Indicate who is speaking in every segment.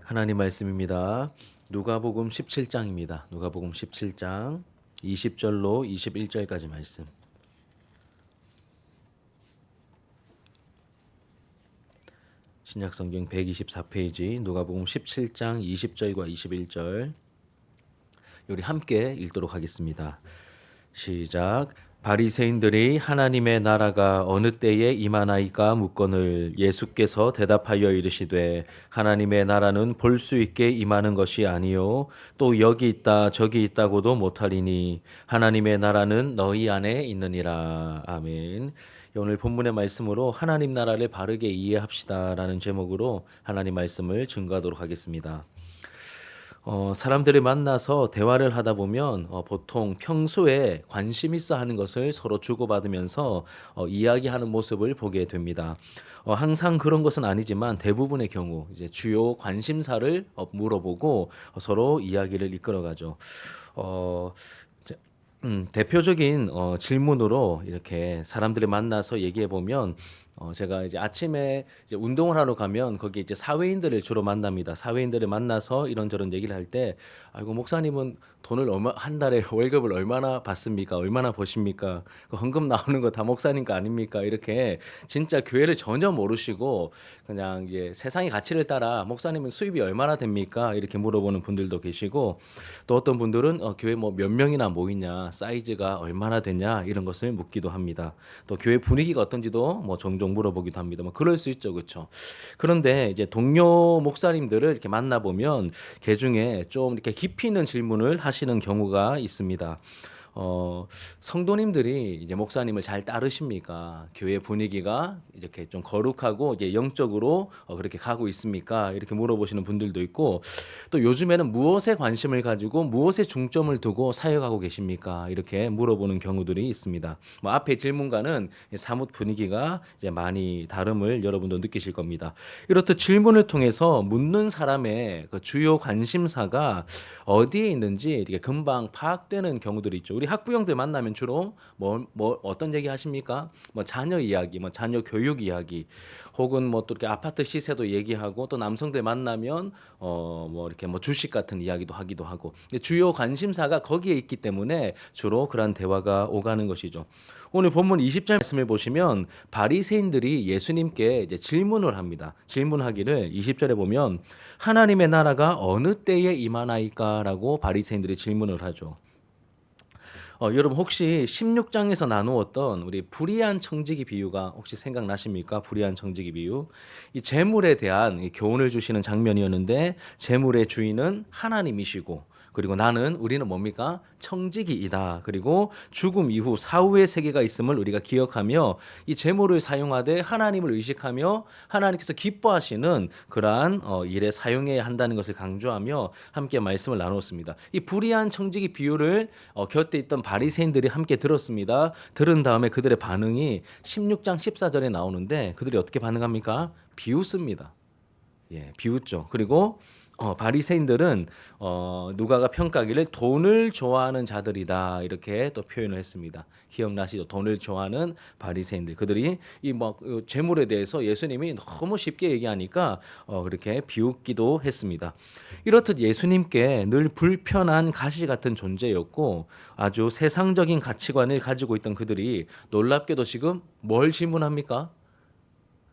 Speaker 1: 하나님 말씀입니다. 누가복음 17장입니다. 누가복음 17장 20절로 21절까지 말씀. 신약성경 124페이지 누가복음 17장 20절과 21절 우리 함께 읽도록 하겠습니다. 시작. 바리새인들이 하나님의 나라가 어느 때에 임하나이까 묻거늘 예수께서 대답하여 이르시되 하나님의 나라는 볼 수 있게 임하는 것이 아니요 또 여기 있다 저기 있다고도 못하리니 하나님의 나라는 너희 안에 있느니라. 아멘. 오늘 본문의 말씀으로 하나님 나라를 바르게 이해합시다라는 제목으로 하나님 말씀을 증거하도록 하겠습니다. 사람들을 만나서 대화를 하다 보면 보통 평소에 관심 있어 하는 것을 서로 주고받으면서 이야기하는 모습을 보게 됩니다. 항상 그런 것은 아니지만 대부분의 경우 이제 주요 관심사를 물어보고 서로 이야기를 이끌어가죠. 대표적인 질문으로 이렇게 사람들을 만나서 얘기해 보면 제가 이제 아침에 이제 운동을 하러 가면 거기 이제 사회인들을 주로 만납니다. 사회인들을 만나서 이런저런 얘기를 할 때, 아이고 목사님은 돈을 한 달에 월급을 얼마나 받습니까? 얼마나 버십니까? 그 헌금 나오는 거 다 목사님 거 아닙니까? 이렇게 진짜 교회를 전혀 모르시고 그냥 이제 세상의 가치를 따라 목사님은 수입이 얼마나 됩니까? 이렇게 물어보는 분들도 계시고, 또 어떤 분들은 교회 뭐 몇 명이나 모이냐, 사이즈가 얼마나 되냐 이런 것을 묻기도 합니다. 또 교회 분위기가 어떤지도 뭐 종종 물어보기도 합니다. 뭐 그럴 수 있죠, 그렇죠? 그런데 이제 동료 목사님들을 이렇게 만나 보면 그 중에 좀 이렇게 깊이 있는 질문을 하시는 경우가 있습니다. 성도님들이 이제 목사님을 잘 따르십니까? 교회 분위기가 이렇게 좀 거룩하고 이제 영적으로 그렇게 가고 있습니까? 이렇게 물어보시는 분들도 있고, 또 요즘에는 무엇에 관심을 가지고 무엇에 중점을 두고 사역하고 계십니까? 이렇게 물어보는 경우들이 있습니다. 뭐 앞에 질문과는 사뭇 분위기가 이제 많이 다름을 여러분도 느끼실 겁니다. 이렇듯 질문을 통해서 묻는 사람의 그 주요 관심사가 어디에 있는지 이렇게 금방 파악되는 경우들이 있죠. 우리 학부형들 만나면 주로 뭐 어떤 얘기 하십니까? 뭐 자녀 이야기, 뭐 자녀 교육 이야기, 혹은 뭐 또 이렇게 아파트 시세도 얘기하고, 또 남성들 만나면 뭐 이렇게 뭐 주식 같은 이야기도 하기도 하고, 주요 관심사가 거기에 있기 때문에 주로 그런 대화가 오가는 것이죠. 오늘 본문 20절 말씀을 보시면 바리새인들이 예수님께 이제 질문을 합니다. 질문하기를 20절에 보면 하나님의 나라가 어느 때에 임하나이까라고 바리새인들이 질문을 하죠. 여러분 혹시 16장에서 나누었던 우리 불의한 청지기 비유가 혹시 생각나십니까? 불의한 청지기 비유. 이 재물에 대한 이 교훈을 주시는 장면이었는데, 재물의 주인은 하나님이시고, 그리고 우리는 뭡니까? 청지기이다. 그리고 죽음 이후 사후의 세계가 있음을 우리가 기억하며 이 재물을 사용하되 하나님을 의식하며 하나님께서 기뻐하시는 그러한 일에 사용해야 한다는 것을 강조하며 함께 말씀을 나눴습니다. 이 불의한 청지기 비유를 곁에 있던 바리새인들이 함께 들었습니다. 들은 다음에 그들의 반응이 16장 14절에 나오는데, 그들이 어떻게 반응합니까? 비웃습니다. 예, 비웃죠. 그리고 바리새인들은 누가가 평가하기를 돈을 좋아하는 자들이다 이렇게 또 표현을 했습니다. 기억나시죠? 돈을 좋아하는 바리새인들. 그들이 이 뭐 재물에 대해서 예수님이 너무 쉽게 얘기하니까 그렇게 비웃기도 했습니다. 이렇듯 예수님께 늘 불편한 가시 같은 존재였고, 아주 세상적인 가치관을 가지고 있던 그들이 놀랍게도 지금 뭘 질문합니까?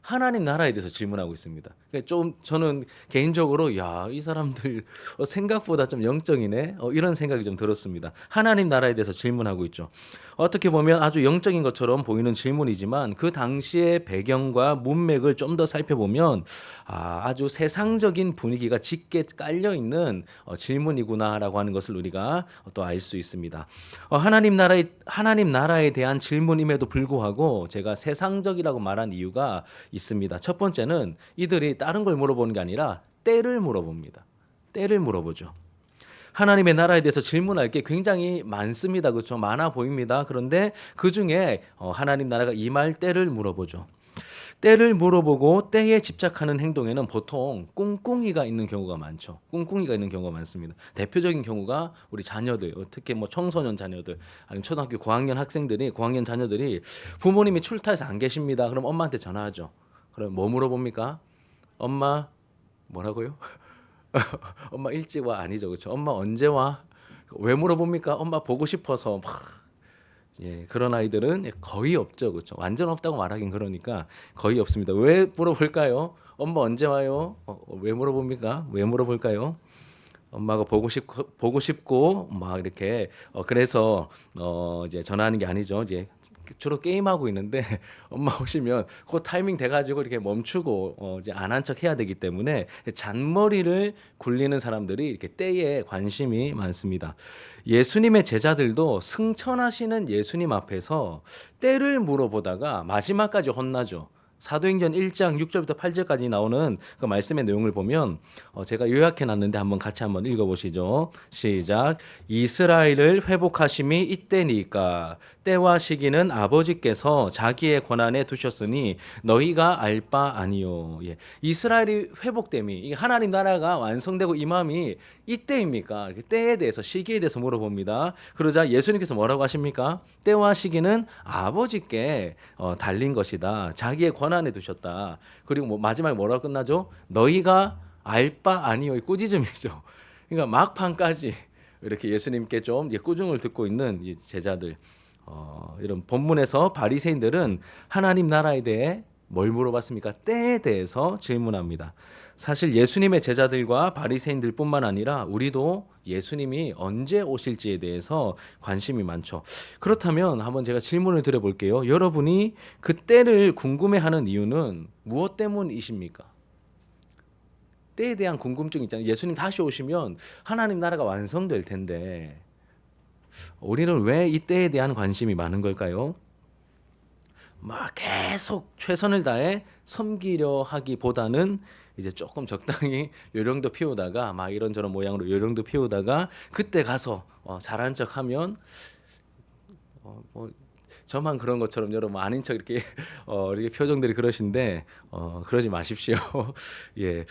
Speaker 1: 하나님 나라에 대해서 질문하고 있습니다. 그러니까 좀 저는 개인적으로 이 사람들 생각보다 좀 영적이네, 이런 생각이 좀 들었습니다. 하나님 나라에 대해서 질문하고 있죠. 어떻게 보면 아주 영적인 것처럼 보이는 질문이지만 그 당시의 배경과 문맥을 좀 더 살펴보면 아주 세상적인 분위기가 짙게 깔려 있는 질문이구나라고 하는 것을 우리가 또 알 수 있습니다. 하나님 나라에 대한 질문임에도 불구하고 제가 세상적이라고 말한 이유가 있습니다. 첫 번째는 이들이 다른 걸 물어보는 게 아니라 때를 물어봅니다. 때를 물어보죠. 하나님의 나라에 대해서 질문할 게 굉장히 많습니다. 그렇죠? 많아 보입니다. 그런데 그 중에 하나님 나라가 임할 때를 물어보죠. 때를 물어보고 때에 집착하는 행동에는 보통 꿍꿍이가 있는 경우가 많죠. 꿍꿍이가 있는 경우가 많습니다. 대표적인 경우가 우리 자녀들, 특히 뭐 청소년 자녀들, 아니면 초등학교 고학년 자녀들이 부모님이 출타해서 안 계십니다. 그럼 엄마한테 전화하죠. 그럼 뭐 물어봅니까? 엄마 뭐라고요? 엄마 일찍 와 아니죠, 그렇죠? 엄마 언제 와? 왜 물어봅니까? 엄마 보고 싶어서 막 예, 그런 아이들은 거의 없죠, 그렇죠? 완전 없다고 말하긴 그러니까 거의 없습니다. 왜 물어볼까요? 엄마 언제 와요? 왜 물어봅니까? 왜 물어볼까요? 엄마가 보고 싶고 막 이렇게 그래서 이제 전화하는 게 아니죠. 이제 주로 게임하고 있는데 엄마 오시면 그 타이밍 돼가지고 이렇게 멈추고 이제 안 한 척 해야 되기 때문에 잔머리를 굴리는 사람들이 이렇게 때에 관심이 많습니다. 예수님의 제자들도 승천하시는 예수님 앞에서 때를 물어보다가 마지막까지 혼나죠. 사도행전 1장 6절부터 8절까지 나오는 그 말씀의 내용을 보면 제가 요약해 놨는데 한번 같이 한번 읽어 보시죠. 시작. 이스라엘을 회복하심이 이때니까 때와 시기는 아버지께서 자기의 권한에 두셨으니 너희가 알 바 아니요. 예. 이스라엘이 회복됨이 하나님 나라가 완성되고 임함이 이때입니까? 때에 대해서 시기에 대해서 물어봅니다. 그러자 예수님께서 뭐라고 하십니까? 때와 시기는 아버지께 달린 것이다. 자기의 권한에 두셨다. 그리고 뭐 마지막에 뭐라고 끝나죠? 너희가 알 바 아니요. 꾸짖음이죠. 그러니까 막판까지 이렇게 예수님께 좀 꾸중을 듣고 있는 이 제자들. 이런 본문에서 바리새인들은 하나님 나라에 대해 뭘 물어봤습니까? 때에 대해서 질문합니다. 사실 예수님의 제자들과 바리새인들뿐만 아니라 우리도 예수님이 언제 오실지에 대해서 관심이 많죠. 그렇다면 한번 제가 질문을 드려볼게요. 여러분이 그 때를 궁금해하는 이유는 무엇 때문이십니까? 때에 대한 궁금증 있잖아요. 예수님 다시 오시면 하나님 나라가 완성될 텐데 우리는 왜 이 때에 대한 관심이 많은 걸까요? 막 계속 최선을 다해 섬기려 하기보다는 이제 조금 적당히 요령도 피우다가 막 이런저런 모양으로 요령도 피우다가 그때 가서 잘한 척하면 뭐 저만 그런 것처럼 여러분 아닌 척 이렇게 이렇게 표정들이 그러신데 그러지 마십시오. 예,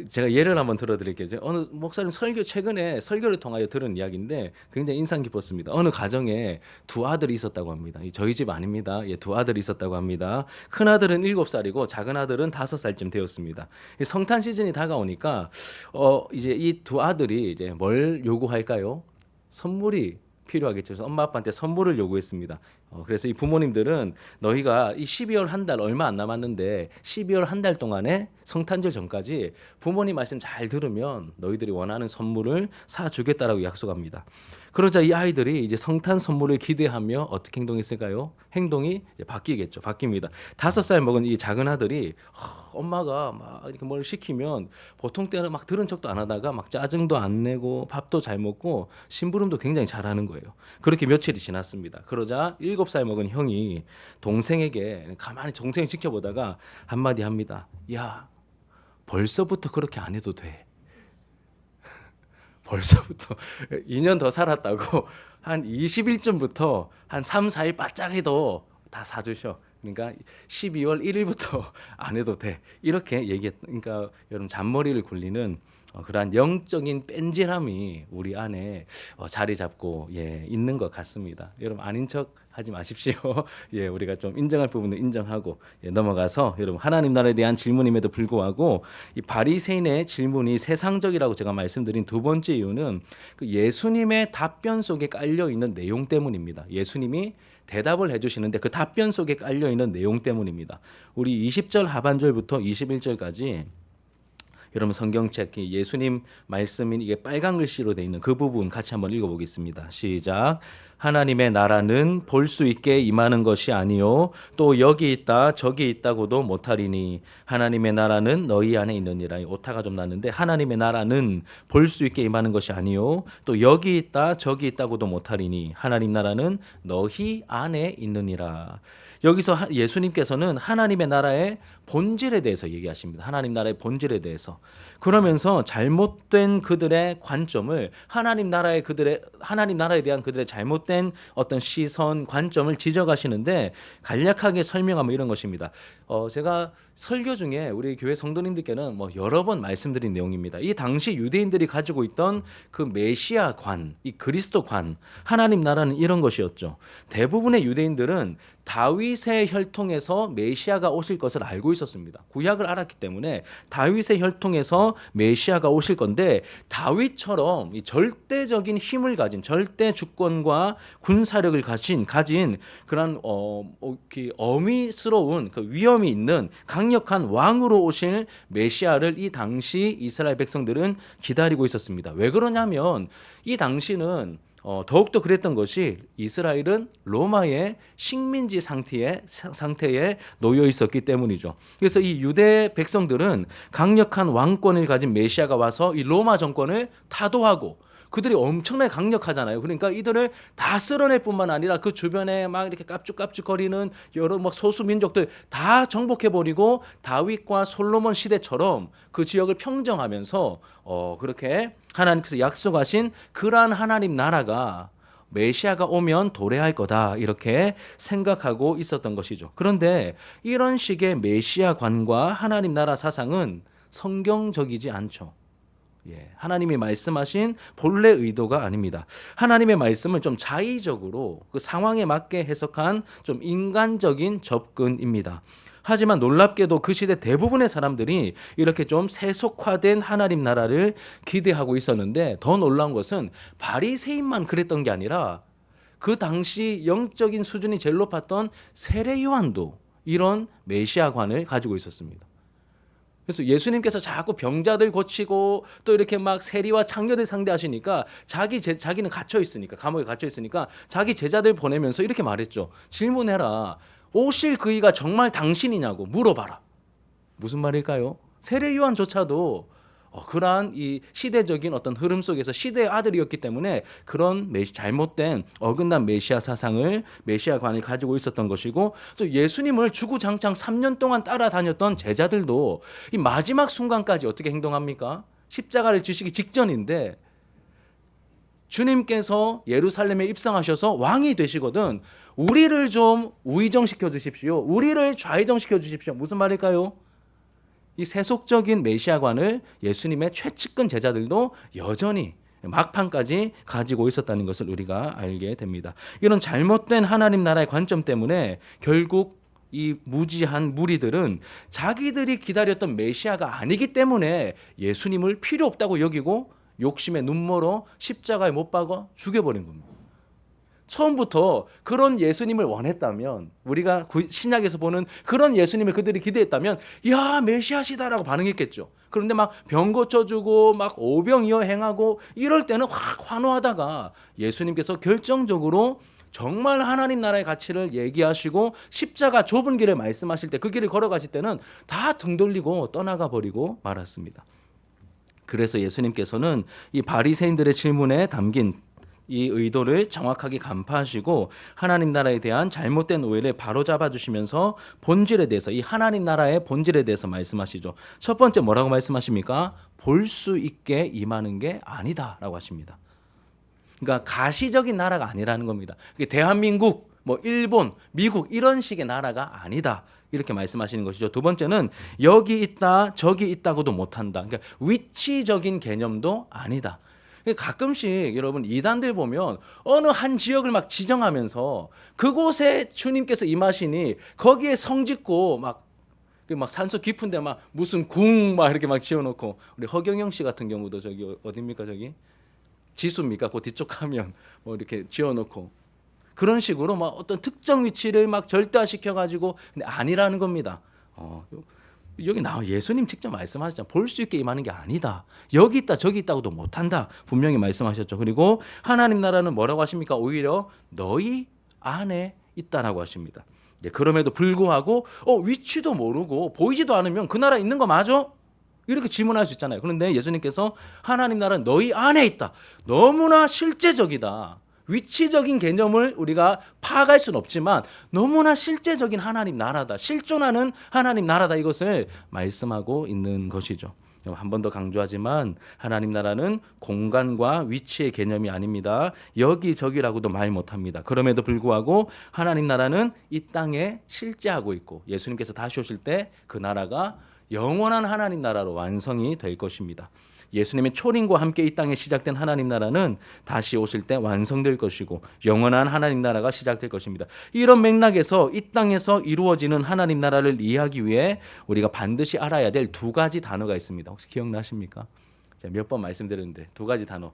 Speaker 1: 제가 예를 한번 들어드릴게요. 어느 목사님 최근에 설교를 통하여 들은 이야기인데 굉장히 인상 깊었습니다. 어느 가정에 두 아들이 있었다고 합니다. 저희 집 아닙니다. 예, 두 아들이 있었다고 합니다. 큰 아들은 7살이고 작은 아들은 5살쯤 되었습니다. 성탄 시즌이 다가오니까 이제 이 두 아들이 이제 뭘 요구할까요? 선물이 필요하겠죠. 그래서 엄마 아빠한테 선물을 요구했습니다. 그래서 이 부모님들은 너희가 이 12월 한 달 얼마 안 남았는데 12월 한 달 동안에 성탄절 전까지 부모님 말씀 잘 들으면 너희들이 원하는 선물을 사주겠다라고 약속합니다. 그러자 이 아이들이 이제 성탄 선물을 기대하며 어떻게 행동했을까요? 행동이 이제 바뀌겠죠. 바뀝니다. 5살 먹은 이 작은 아들이 엄마가 막 이렇게 뭘 시키면 보통 때는 막 들은 척도 안 하다가 막 짜증도 안 내고 밥도 잘 먹고 심부름도 굉장히 잘하는 거예요. 그렇게 며칠이 지났습니다. 그러자 7살 먹은 형이 동생에게 가만히 동생을 지켜보다가 한마디 합니다. 야, 벌써부터 그렇게 안 해도 돼. 벌써부터 2년 더 살았다고 한 20일쯤부터 한 3, 4일 바짝 해도 다 사주셔. 그러니까 12월 1일부터 안 해도 돼. 이렇게 그러니까 여러분 잔머리를 굴리는 그러한 영적인 뺀질함이 우리 안에 자리 잡고 있는 것 같습니다. 여러분 아닌 척 하지 마십시오. 예, 우리가 좀 인정할 부분은 인정하고 넘어가서 여러분 하나님 나라에 대한 질문임에도 불구하고 이 바리새인의 질문이 세상적이라고 제가 말씀드린 두 번째 이유는 그 예수님의 답변 속에 깔려 있는 내용 때문입니다. 예수님이 대답을 해주시는데 그 답변 속에 깔려 있는 내용 때문입니다. 우리 20절 하반절부터 21절까지 여러분 성경책 예수님 말씀인 이게 빨간 글씨로 되어 있는 그 부분 같이 한번 읽어보겠습니다. 시작. 하나님의 나라는 볼 수 있게 임하는 것이 아니요 또 여기 있다 저기 있다고도 못하리니 하나님의 나라는 너희 안에 있느니라. 오타가 좀 났는데 하나님의 나라는 볼 수 있게 임하는 것이 아니요 또 여기 있다 저기 있다고도 못하리니 하나님 나라는 너희 안에 있느니라. 여기서 예수님께서는 하나님의 나라의 본질에 대해서 얘기하십니다. 하나님 나라의 본질에 대해서. 그러면서 잘못된 그들의 관점을 하나님 나라에 대한 그들의 잘못된 어떤 시선, 관점을 지적하시는데 간략하게 설명하면 이런 것입니다. 제가 설교 중에 우리 교회 성도님들께는 여러 번 말씀드린 내용입니다. 이 당시 유대인들이 가지고 있던 그 메시아관, 이 그리스도관, 하나님 나라는 이런 것이었죠. 대부분의 유대인들은 다윗의 혈통에서 메시아가 오실 것을 알고 있었습니다. 구약을 알았기 때문에 다윗의 혈통에서 메시아가 오실 건데 다윗처럼 이 절대적인 힘을 가진 절대 주권과 군사력을 가진 그런 어미스러운 그 위험이 있는 강력한 왕으로 오실 메시아를 이 당시 이스라엘 백성들은 기다리고 있었습니다. 왜 그러냐면 이 당시는 더욱더 그랬던 것이 이스라엘은 로마의 식민지 상태에 놓여 있었기 때문이죠. 그래서 이 유대 백성들은 강력한 왕권을 가진 메시아가 와서 이 로마 정권을 타도하고 그들이 엄청나게 강력하잖아요. 그러니까 이들을 다 쓸어낼 뿐만 아니라 그 주변에 막 이렇게 깝죽깝죽거리는 여러 막 소수 민족들 다 정복해버리고 다윗과 솔로몬 시대처럼 그 지역을 평정하면서 그렇게 하나님께서 약속하신 그러한 하나님 나라가 메시아가 오면 도래할 거다 이렇게 생각하고 있었던 것이죠. 그런데 이런 식의 메시아관과 하나님 나라 사상은 성경적이지 않죠. 하나님이 말씀하신 본래 의도가 아닙니다. 하나님의 말씀을 좀 자의적으로 그 상황에 맞게 해석한 좀 인간적인 접근입니다. 하지만 놀랍게도 그 시대 대부분의 사람들이 이렇게 좀 세속화된 하나님 나라를 기대하고 있었는데 더 놀라운 것은 바리새인만 그랬던 게 아니라 그 당시 영적인 수준이 제일 높았던 세례 요한도 이런 메시아관을 가지고 있었습니다. 그래서 예수님께서 자꾸 병자들 고치고 또 이렇게 막 세리와 창녀들 상대하시니까 자기는 갇혀 있으니까 감옥에 갇혀 있으니까 자기 제자들 보내면서 이렇게 말했죠. 질문해라. 오실 그이가 정말 당신이냐고 물어봐라. 무슨 말일까요? 세례 요한조차도 그러한 이 시대적인 어떤 흐름 속에서 시대의 아들이었기 때문에 그런 잘못된 어긋난 메시아 사상을 메시아관을 가지고 있었던 것이고 또 예수님을 주구장창 3년 동안 따라다녔던 제자들도 이 마지막 순간까지 어떻게 행동합니까? 십자가를 지시기 직전인데 주님께서 예루살렘에 입성하셔서 왕이 되시거든 우리를 좀 우의정시켜 주십시오. 우리를 좌의정시켜 주십시오. 무슨 말일까요? 이 세속적인 메시아관을 예수님의 최측근 제자들도 여전히 막판까지 가지고 있었다는 것을 우리가 알게 됩니다. 이런 잘못된 하나님 나라의 관점 때문에 결국 이 무지한 무리들은 자기들이 기다렸던 메시아가 아니기 때문에 예수님을 필요 없다고 여기고 욕심에 눈멀어 십자가에 못 박아 죽여버린 겁니다. 처음부터 그런 예수님을 원했다면 우리가 신약에서 보는 그런 예수님을 그들이 기대했다면 야 메시아시다라고 반응했겠죠. 그런데 막 병 고쳐주고 막 오병이어 행하고 이럴 때는 확 환호하다가 예수님께서 결정적으로 정말 하나님 나라의 가치를 얘기하시고 십자가 좁은 길을 말씀하실 때 그 길을 걸어가실 때는 다 등 돌리고 떠나가 버리고 말았습니다. 그래서 예수님께서는 이 바리새인들의 질문에 담긴 이 의도를 정확하게 간파하시고 하나님 나라에 대한 잘못된 오해를 바로잡아 주시면서 본질에 대해서 이 하나님 나라의 본질에 대해서 말씀하시죠. 첫 번째 뭐라고 말씀하십니까? 볼 수 있게 임하는 게 아니다라고 하십니다. 그러니까 가시적인 나라가 아니라는 겁니다. 대한민국, 일본, 미국 이런 식의 나라가 아니다. 이렇게 말씀하시는 것이죠. 두 번째는 여기 있다, 저기 있다고도 못한다. 그러니까 위치적인 개념도 아니다. 가끔씩 여러분 이단들 보면 어느 한 지역을 막 지정하면서 그곳에 주님께서 임하시니 거기에 성 짓고 막 산속 깊은데 막 무슨 궁 막 이렇게 막 지어놓고 우리 허경영 씨 같은 경우도 저기 어딥니까 저기 지수입니까? 그 뒤쪽 가면 이렇게 지어놓고 그런 식으로 막 어떤 특정 위치를 막 절대화시켜 가지고 근데 아니라는 겁니다. 여기 나와 예수님 직접 말씀하셨잖아요. 볼 수 있게 임하는 게 아니다. 여기 있다 저기 있다고도 못한다. 분명히 말씀하셨죠. 그리고 하나님 나라는 뭐라고 하십니까? 오히려 너희 안에 있다라고 하십니다. 그럼에도 불구하고 위치도 모르고 보이지도 않으면 그 나라 있는 거 맞아? 이렇게 질문할 수 있잖아요. 그런데 예수님께서 하나님 나라는 너희 안에 있다. 너무나 실제적이다. 위치적인 개념을 우리가 파악할 수는 없지만 너무나 실제적인 하나님 나라다. 실존하는 하나님 나라다. 이것을 말씀하고 있는 것이죠. 한 번 더 강조하지만 하나님 나라는 공간과 위치의 개념이 아닙니다. 여기저기라고도 말 못합니다. 그럼에도 불구하고 하나님 나라는 이 땅에 실제하고 있고 예수님께서 다시 오실 때 그 나라가 영원한 하나님 나라로 완성이 될 것입니다. 예수님의 초림과 함께 이 땅에 시작된 하나님 나라는 다시 오실 때 완성될 것이고 영원한 하나님 나라가 시작될 것입니다. 이런 맥락에서 이 땅에서 이루어지는 하나님 나라를 이해하기 위해 우리가 반드시 알아야 될 두 가지 단어가 있습니다. 혹시 기억나십니까? 몇 번 말씀드렸는데 두 가지 단어.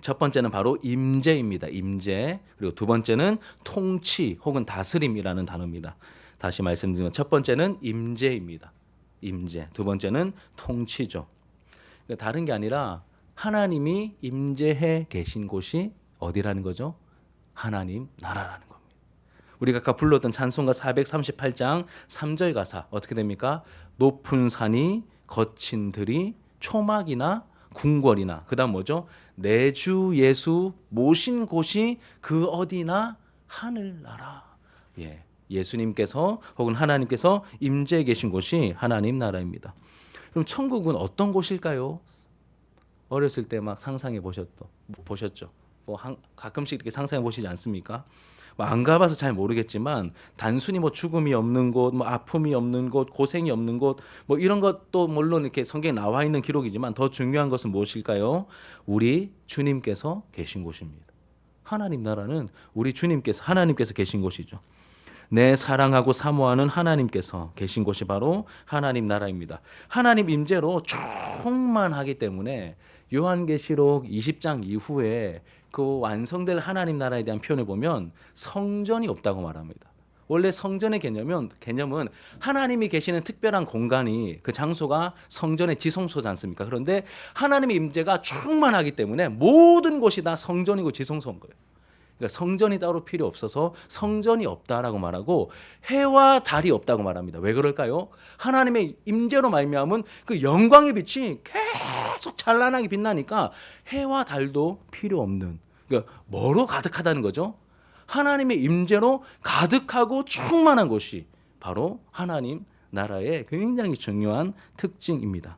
Speaker 1: 첫 번째는 바로 임재입니다. 임재. 그리고 두 번째는 통치 혹은 다스림이라는 단어입니다. 다시 말씀드리면 첫 번째는 임재입니다. 임재. 두 번째는 통치죠. 그러니까 다른 게 아니라 하나님이 임재해 계신 곳이 어디라는 거죠? 하나님 나라라는 겁니다. 우리가 아까 불렀던 찬송가 438장 3절 가사 어떻게 됩니까? 높은 산이 거친 들이 초막이나 궁궐이나 그다음 뭐죠? 내 주 예수 모신 곳이 그 어디나 하늘나라. 예수님께서 혹은 하나님께서 임재해 계신 곳이 하나님 나라입니다. 그럼 천국은 어떤 곳일까요? 어렸을 때 막 상상해 보셨죠? 가끔씩 이렇게 상상해 보시지 않습니까? 안 가봐서 잘 모르겠지만 단순히 죽음이 없는 곳, 아픔이 없는 곳, 고생이 없는 곳, 이런 것도 물론 이렇게 성경에 나와 있는 기록이지만 더 중요한 것은 무엇일까요? 우리 주님께서 계신 곳입니다. 하나님 나라는 우리 주님께서 하나님께서 계신 곳이죠. 내 사랑하고 사모하는 하나님께서 계신 곳이 바로 하나님 나라입니다. 하나님 임재로 충만하기 때문에 요한계시록 20장 이후에 그 완성될 하나님 나라에 대한 표현을 보면 성전이 없다고 말합니다. 원래 성전의 개념은 하나님이 계시는 특별한 공간이 그 장소가 성전의 지성소지 않습니까? 그런데 하나님의 임재가 충만하기 때문에 모든 곳이 다 성전이고 지성소인 거예요. 그러니까 성전이 따로 필요 없어서 성전이 없다라고 말하고 해와 달이 없다고 말합니다. 왜 그럴까요? 하나님의 임재로 말미암은 그 영광의 빛이 계속 찬란하게 빛나니까 해와 달도 필요 없는, 그러니까 뭐로 가득하다는 거죠? 하나님의 임재로 가득하고 충만한 곳이 바로 하나님 나라의 굉장히 중요한 특징입니다.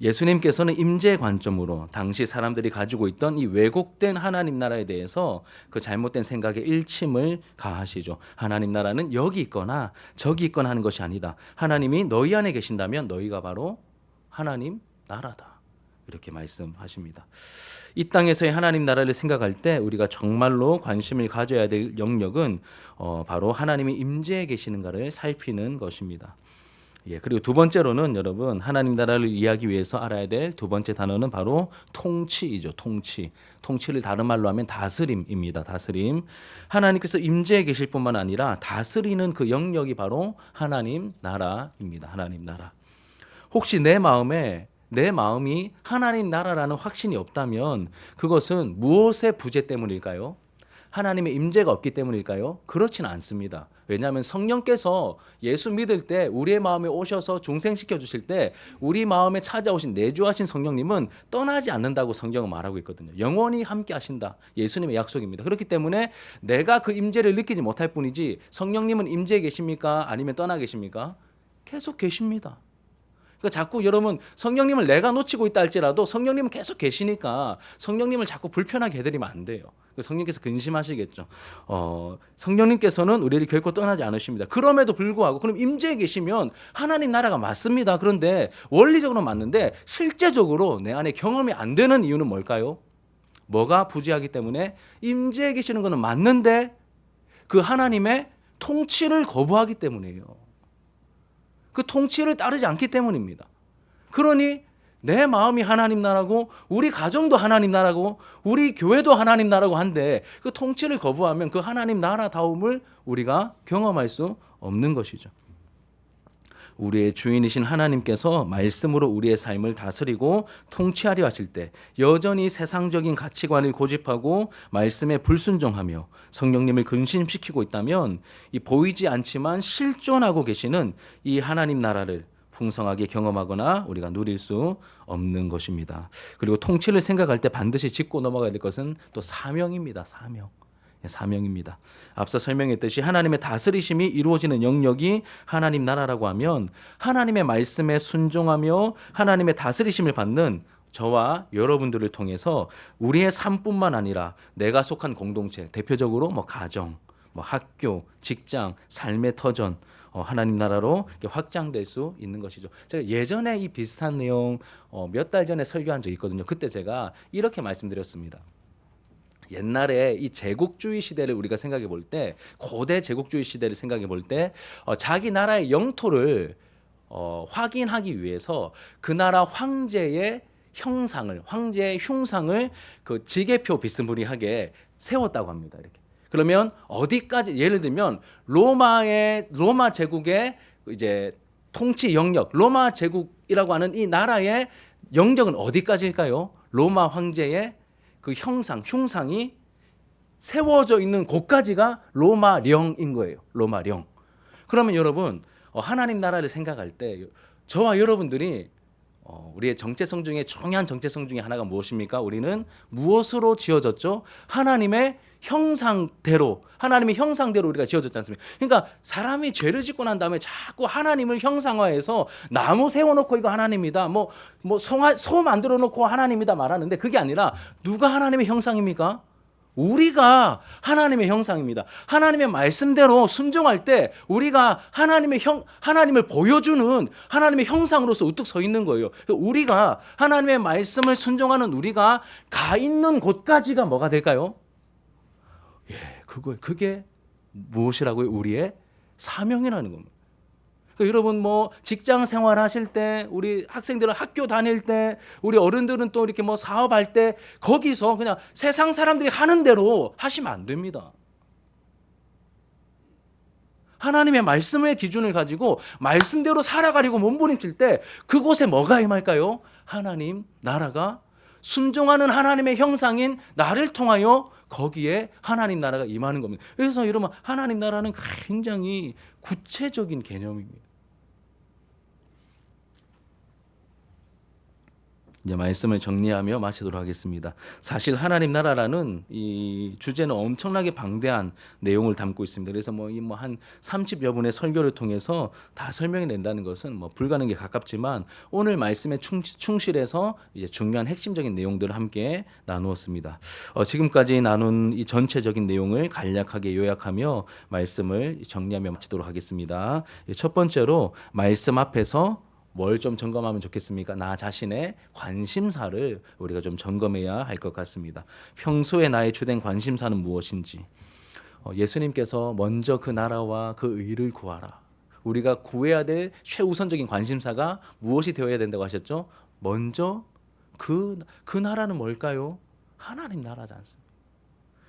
Speaker 1: 예수님께서는 임재 관점으로 당시 사람들이 가지고 있던 이 왜곡된 하나님 나라에 대해서 그 잘못된 생각에 일침을 가하시죠. 하나님 나라는 여기 있거나 저기 있거나 하는 것이 아니다. 하나님이 너희 안에 계신다면 너희가 바로 하나님 나라다. 이렇게 말씀하십니다. 이 땅에서의 하나님 나라를 생각할 때 우리가 정말로 관심을 가져야 될 영역은 바로 하나님이 임재해 계시는가를 살피는 것입니다. 그리고 두 번째로는 여러분 하나님 나라를 이해하기 위해서 알아야 될 두 번째 단어는 바로 통치이죠. 통치를 다른 말로 하면 다스림입니다. 다스림. 하나님께서 임재해 계실 뿐만 아니라 다스리는 그 영역이 바로 하나님 나라입니다. 하나님 나라. 혹시 내 마음이 하나님 나라라는 확신이 없다면 그것은 무엇의 부재 때문일까요? 하나님의 임재가 없기 때문일까요? 그렇지는 않습니다. 왜냐하면 성령께서 예수 믿을 때 우리의 마음에 오셔서 중생시켜 주실 때 우리 마음에 찾아오신 내주하신 성령님은 떠나지 않는다고 성경은 말하고 있거든요. 영원히 함께 하신다. 예수님의 약속입니다. 그렇기 때문에 내가 그 임재를 느끼지 못할 뿐이지 성령님은 임재에 계십니까? 아니면 떠나 계십니까? 계속 계십니다. 그러니까 자꾸 여러분 성령님을 내가 놓치고 있다 할지라도 성령님은 계속 계시니까 성령님을 자꾸 불편하게 해드리면 안 돼요. 성령께서 근심하시겠죠. 성령님께서는 우리를 결코 떠나지 않으십니다. 그럼에도 불구하고 그럼 임재에 계시면 하나님 나라가 맞습니다. 그런데 원리적으로 맞는데 실제적으로 내 안에 경험이 안 되는 이유는 뭘까요? 뭐가 부재하기 때문에 임재에 계시는 것은 맞는데 그 하나님의 통치를 거부하기 때문이에요. 그 통치를 따르지 않기 때문입니다. 그러니 내 마음이 하나님 나라고 우리 가정도 하나님 나라고 우리 교회도 하나님 나라고 한데 그 통치를 거부하면 그 하나님 나라다움을 우리가 경험할 수 없는 것이죠. 우리의 주인이신 하나님께서 말씀으로 우리의 삶을 다스리고 통치하려 하실 때 여전히 세상적인 가치관을 고집하고 말씀에 불순종하며 성령님을 근심시키고 있다면 이 보이지 않지만 실존하고 계시는 이 하나님 나라를 풍성하게 경험하거나 우리가 누릴 수 없는 것입니다. 그리고 통치를 생각할 때 반드시 짚고 넘어가야 될 것은 또 사명입니다. 사명입니다. 앞서 설명했듯이 하나님의 다스리심이 이루어지는 영역이 하나님 나라라고 하면 하나님의 말씀에 순종하며 하나님의 다스리심을 받는 저와 여러분들을 통해서 우리의 삶뿐만 아니라 내가 속한 공동체, 대표적으로 가정, 학교, 직장, 삶의 터전, 하나님 나라로 이렇게 확장될 수 있는 것이죠. 제가 예전에 이 비슷한 내용 몇 달 전에 설교한 적이 있거든요. 그때 제가 이렇게 말씀드렸습니다. 옛날에 이 제국주의 시대를 우리가 생각해 볼 때, 고대 제국주의 시대를 생각해 볼 때, 자기 나라의 영토를 확인하기 위해서 그 나라 황제의 흉상을 그 지게표 비스무리하게 세웠다고 합니다. 이렇게. 그러면 어디까지, 예를 들면 로마 제국의 이제 통치 영역, 로마 제국이라고 하는 이 나라의 영역은 어디까지일까요? 로마 황제의 그 흉상이 세워져 있는 곳까지가 로마령인 거예요. 로마령. 그러면 여러분, 하나님 나라를 생각할 때 저와 여러분들이 우리의 정체성 중에 중요한 정체성 중에 하나가 무엇입니까? 우리는 무엇으로 지어졌죠? 하나님의 형상대로 우리가 지어졌지 않습니까? 그러니까 사람이 죄를 짓고 난 다음에 자꾸 하나님을 형상화해서 나무 세워놓고 이거 하나님이다, 소 만들어 놓고 하나님이다 말하는데, 그게 아니라 누가 하나님의 형상입니까? 우리가 하나님의 형상입니다. 하나님의 말씀대로 순종할 때 우리가 하나님을 보여주는 하나님의 형상으로서 우뚝 서 있는 거예요. 우리가 하나님의 말씀을 순종하는 우리가 가 있는 곳까지가 뭐가 될까요? 그게 무엇이라고요? 우리의 사명이라는 겁니다. 그러니까 여러분 직장 생활 하실 때, 우리 학생들은 학교 다닐 때, 우리 어른들은 또 이렇게 사업할 때, 거기서 그냥 세상 사람들이 하는 대로 하시면 안 됩니다. 하나님의 말씀의 기준을 가지고 말씀대로 살아가려고 몸부림칠 때 그곳에 뭐가 임할까요? 하나님 나라가, 순종하는 하나님의 형상인 나를 통하여 거기에 하나님 나라가 임하는 겁니다. 그래서 여러분, 하나님 나라는 굉장히 구체적인 개념입니다. 이제 말씀을 정리하며 마치도록 하겠습니다. 사실 하나님 나라라는 이 주제는 엄청나게 방대한 내용을 담고 있습니다. 그래서 한 30여 분의 설교를 통해서 다 설명해 낸다는 것은 불가능에 가깝지만, 오늘 말씀에 충실해서 이제 중요한 핵심적인 내용들을 함께 나누었습니다. 지금까지 나눈 이 전체적인 내용을 간략하게 요약하며 말씀을 정리하며 마치도록 하겠습니다. 첫 번째로, 말씀 앞에서 뭘 좀 점검하면 좋겠습니까? 나 자신의 관심사를 우리가 좀 점검해야 할 것 같습니다. 평소에 나의 주된 관심사는 무엇인지. 예수님께서 먼저 그 나라와 그 의를 구하라. 우리가 구해야 될 최우선적인 관심사가 무엇이 되어야 된다고 하셨죠? 먼저 그 나라는 뭘까요? 하나님 나라지 않습니까?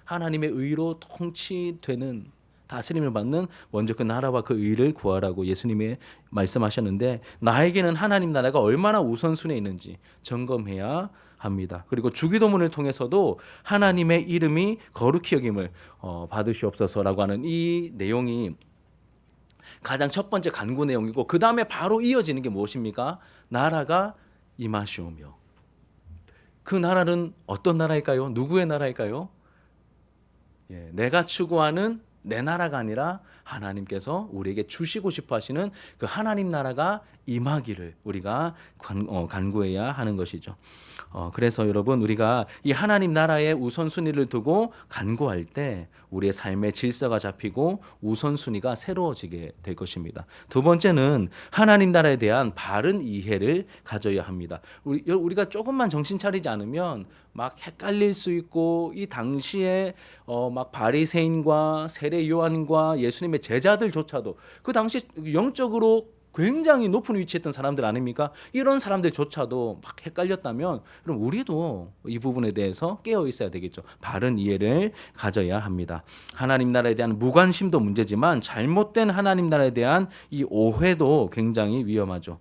Speaker 1: 하나님의 의로 통치되는, 다스림을 받는 먼저 그 나라와 그 의를 구하라고 예수님이 말씀하셨는데, 나에게는 하나님 나라가 얼마나 우선순위에 있는지 점검해야 합니다. 그리고 주기도문을 통해서도 하나님의 이름이 거룩히 여김을 받으시옵소서라고 하는 이 내용이 가장 첫 번째 간구 내용이고, 그 다음에 바로 이어지는 게 무엇입니까? 나라가 임하시오며. 그 나라는 어떤 나라일까요? 누구의 나라일까요? 내가 추구하는 내 나라가 아니라 하나님께서 우리에게 주시고 싶어 하시는 그 하나님 나라가 임하기를 우리가 간구해야 하는 것이죠. 그래서 여러분, 우리가 이 하나님 나라의 우선순위를 두고 간구할 때 우리의 삶의 질서가 잡히고 우선순위가 새로워지게 될 것입니다. 두 번째는 하나님 나라에 대한 바른 이해를 가져야 합니다. 우리가 조금만 정신 차리지 않으면 막 헷갈릴 수 있고, 이 당시에 막 바리새인과 세례 요한과 예수님의 제자들조차도 그 당시 영적으로 굉장히 높은 위치에 있던 사람들 아닙니까? 이런 사람들조차도 막 헷갈렸다면, 그럼 우리도 이 부분에 대해서 깨어 있어야 되겠죠. 바른 이해를 가져야 합니다. 하나님 나라에 대한 무관심도 문제지만, 잘못된 하나님 나라에 대한 이 오해도 굉장히 위험하죠.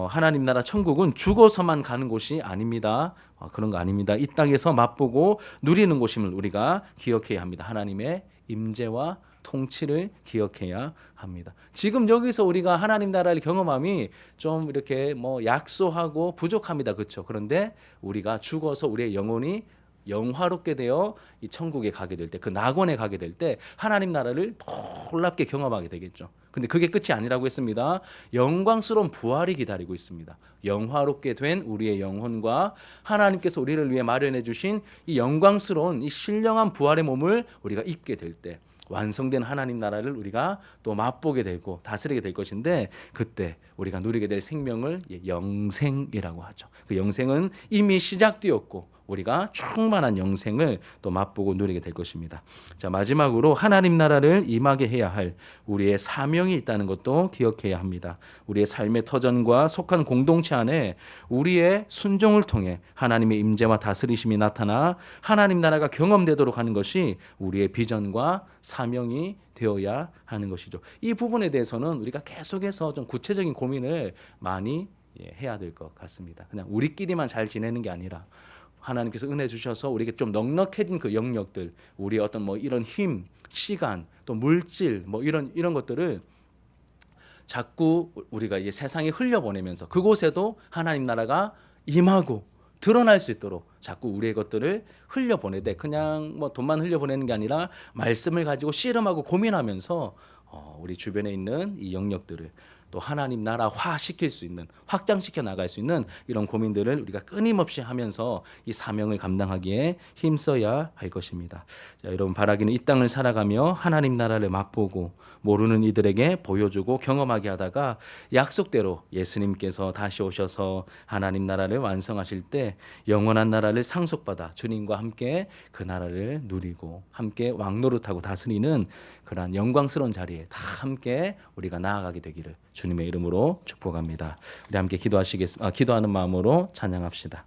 Speaker 1: 하나님 나라 천국은 죽어서만 가는 곳이 아닙니다. 그런 거 아닙니다. 이 땅에서 맛보고 누리는 곳임을 우리가 기억해야 합니다. 하나님의 임재와 통치를 기억해야 합니다. 지금 여기서 우리가 하나님 나라를 경험함이 좀 이렇게 약소하고 부족합니다. 그렇죠? 그런데 우리가 죽어서 우리의 영혼이 영화롭게 되어 이 천국에 가게 될 때, 그 낙원에 가게 될 때 하나님 나라를 놀랍게 경험하게 되겠죠. 근데 그게 끝이 아니라고 했습니다. 영광스러운 부활이 기다리고 있습니다. 영화롭게 된 우리의 영혼과 하나님께서 우리를 위해 마련해 주신 이 영광스러운 이 신령한 부활의 몸을 우리가 입게 될 때, 완성된 하나님 나라를 우리가 또 맛보게 되고 다스리게 될 것인데, 그때 우리가 누리게 될 생명을 영생이라고 하죠. 그 영생은 이미 시작되었고 우리가 충만한 영생을 또 맛보고 누리게 될 것입니다. 자, 마지막으로 하나님 나라를 임하게 해야 할 우리의 사명이 있다는 것도 기억해야 합니다. 우리의 삶의 터전과 속한 공동체 안에 우리의 순종을 통해 하나님의 임재와 다스리심이 나타나 하나님 나라가 경험되도록 하는 것이 우리의 비전과 사명이 되어야 하는 것이죠. 이 부분에 대해서는 우리가 계속해서 좀 구체적인 고민을 많이 해야 될 것 같습니다. 그냥 우리끼리만 잘 지내는 게 아니라 하나님께서 은혜 주셔서 우리에게 좀 넉넉해진 그 영역들, 우리의 어떤 뭐 이런 힘, 시간, 또 물질, 뭐 이런 것들을 자꾸 우리가 이제 세상에 흘려보내면서 그곳에도 하나님 나라가 임하고 드러날 수 있도록 자꾸 우리의 것들을 흘려보내되, 그냥 뭐 돈만 흘려보내는 게 아니라 말씀을 가지고 씨름하고 고민하면서 우리 주변에 있는 이 영역들을 또 하나님 나라화 시킬 수 있는, 확장시켜 나갈 수 있는 이런 고민들을 우리가 끊임없이 하면서 이 사명을 감당하기에 힘써야 할 것입니다. 자, 여러분, 바라기는 이 땅을 살아가며 하나님 나라를 맛보고 모르는 이들에게 보여주고 경험하게 하다가 약속대로 예수님께서 다시 오셔서 하나님 나라를 완성하실 때 영원한 나라를 상속받아 주님과 함께 그 나라를 누리고 함께 왕노릇하고 다스리는 그러한 영광스러운 자리에 다 함께 우리가 나아가게 되기를 주님의 이름으로 축복합니다. 우리 함께 기도하는 마음으로 찬양합시다.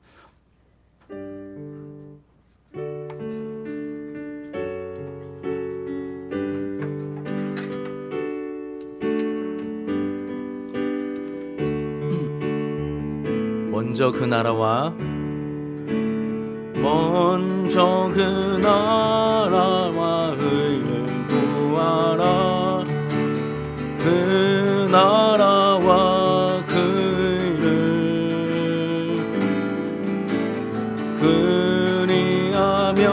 Speaker 1: 먼저 그 나라와 의를 구하라. 그 나라와 그 의를 그리하면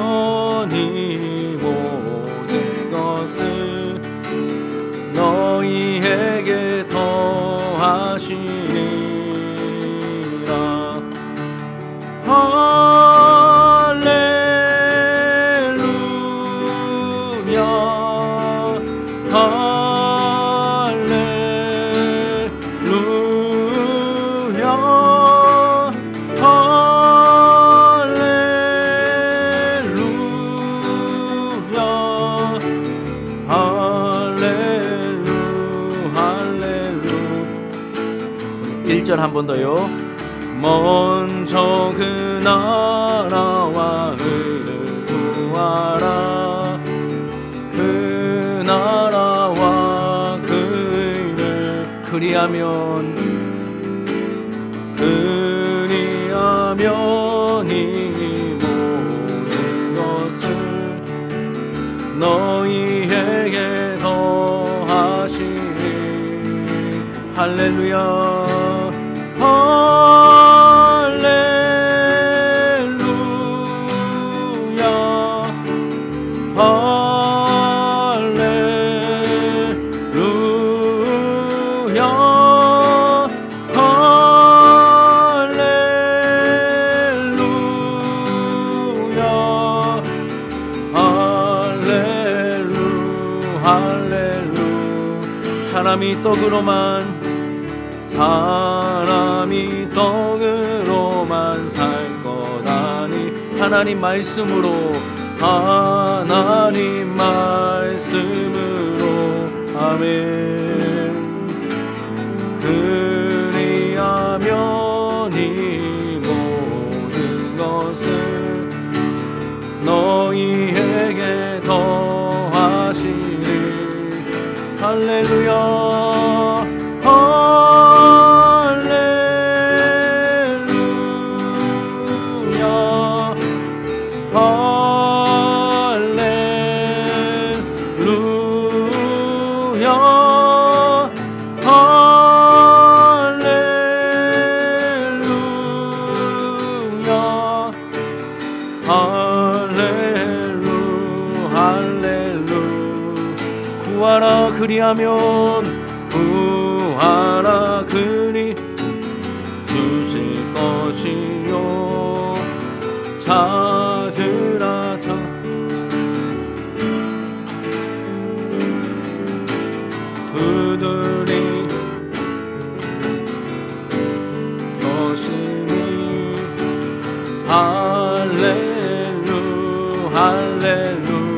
Speaker 1: 이 모든 것을 너희에게 더하시리라. 한 번 더요. 먼저 그 나라와 의를 구하라. 그 나라와 그 의를 그리하면 이 모든 것을 너희에게 더하시리. 할렐루야. 사람이 떡으로만 살 거다니 하나님 말씀으로 아멘. 그리하면 이 모든 것을 너희에게 더하시리. 할렐루야. 구하라 그리 주실 것이요. 찾으라 할렐루 할렐루야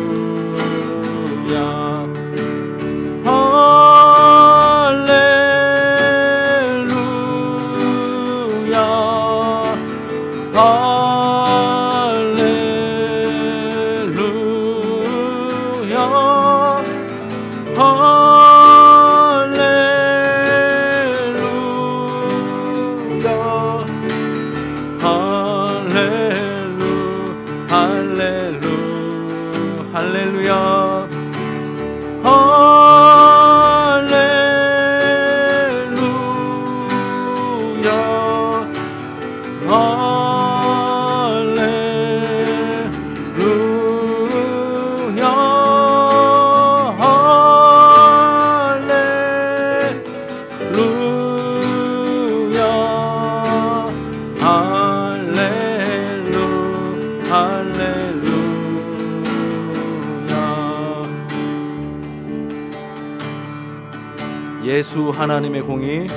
Speaker 1: 예수 하나님의 공의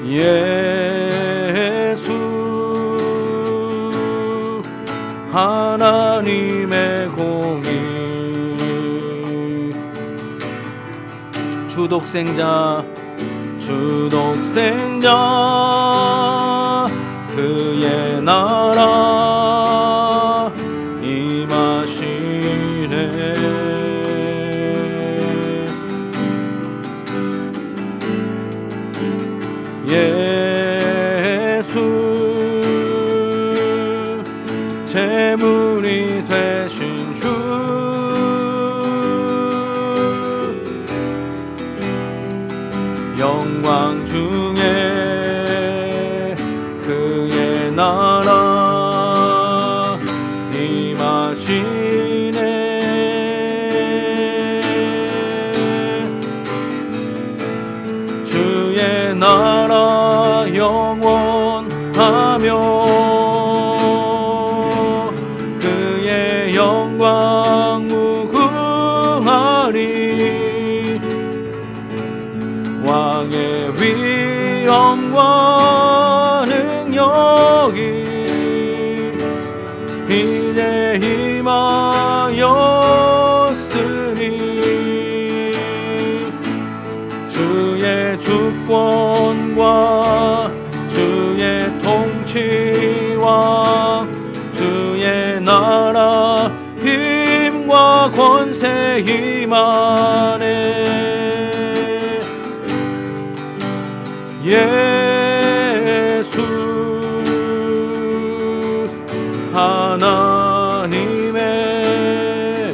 Speaker 1: 예수 하나님의 공의 주독생자 그의 나라 임하시네 예수 제물이 되신 주 영광 중에 그의 나라 임하시네 주의 나라 영원하며 그의 영광 무궁하리 왕의 위엄과 능력이 이제 임하였으니 주의 주권과 주의 통치와 주의 나라 힘과 권세 임하네 예수 하나님의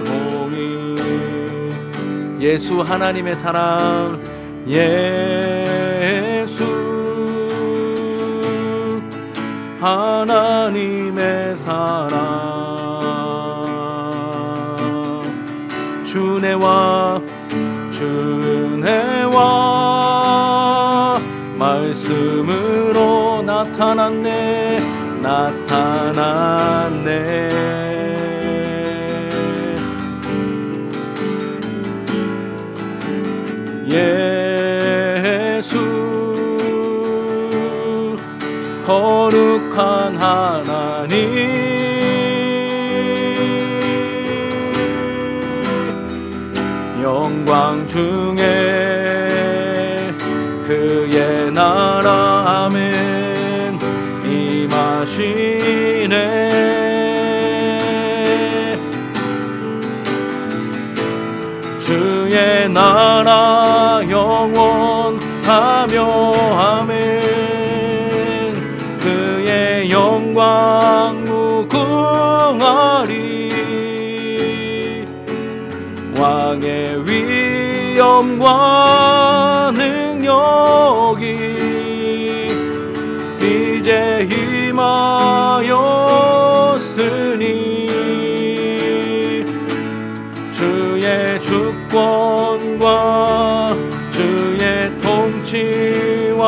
Speaker 1: 공의 예수 하나님의 사랑 예수 하나님의 사랑 주내와 말씀으로 나타났네 예수 거룩한 하나님 영광 중에 그의 나라 아멘 임하시네 주의 나라 영원하며 아멘 그의 영광 무궁하리 왕의 위엄과 능력이 이제 임하였으니 주의 주권과 주의 통치와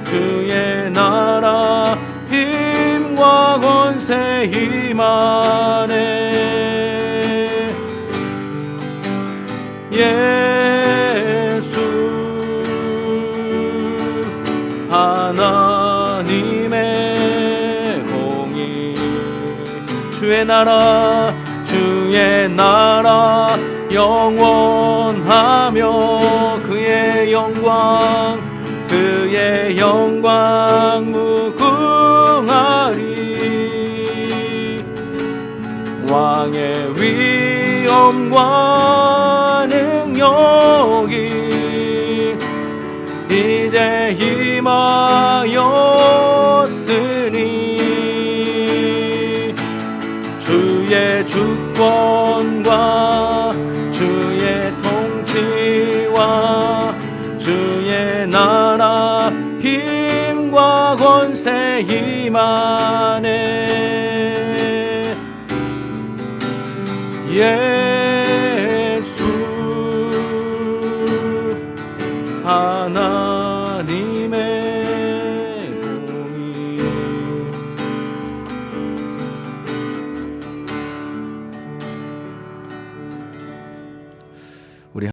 Speaker 1: 주의 나라 힘과 권세 임하네 예수 하나님의 주의 나라 영원하며 그의 영광 무궁하리. 왕의 위엄과 능력이 이제 임하였으니 주의 주권과 주의 통치와 주의 나라 힘과 권세 임하네. 예수 하나